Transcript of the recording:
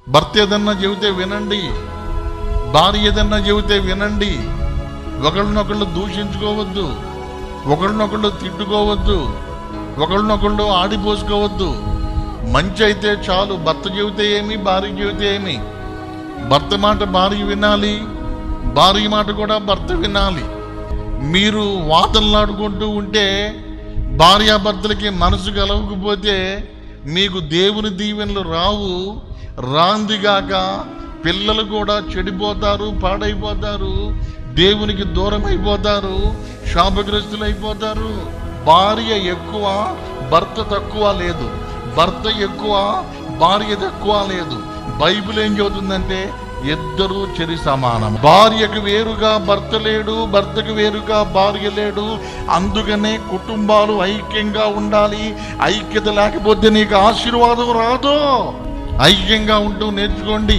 భర్త ఏదన్నా చెబితే వినండి, భార్య ఏదన్నా చెబితే వినండి. ఒకళ్ళనొకళ్ళు దూషించుకోవద్దు, ఒకళ్ళనొకళ్ళు తిట్టుకోవద్దు, ఒకళ్ళనొకళ్ళు ఆడిపోసుకోవద్దు. మంచి అయితే చాలు. భర్త చెబితే ఏమి, భార్య చెబితే ఏమి. భర్త మాట భార్య వినాలి, భార్య మాట కూడా భర్త వినాలి. మీరు వాదనలాడుకుంటూ ఉంటే భార్యాభర్తలకి మనసు కలవకపోతే మీకు దేవుని దీవెనలు రావు. రాందిగాక పిల్లలు కూడా చెడిపోతారు, పాడైపోతారు, దేవునికి దూరం అయిపోతారు, శాపగ్రస్తులు అయిపోతారు. భార్య ఎక్కువ, భర్త తక్కువ లేదు. భర్త ఎక్కువ, భార్య తక్కువ లేదు. బైబిల్ ఏం చెబుతుందంటే ఇద్దరూ చెరి సమానం. భార్యకు వేరుగా భర్త లేడు, భర్తకు వేరుగా భార్య లేడు. అందుకనే కుటుంబాలు ఐక్యంగా ఉండాలి. ఐక్యత లేకపోతే నీకు ఆశీర్వాదం రాదు. ఐక్యంగా ఉంటూ నేర్చుకోండి.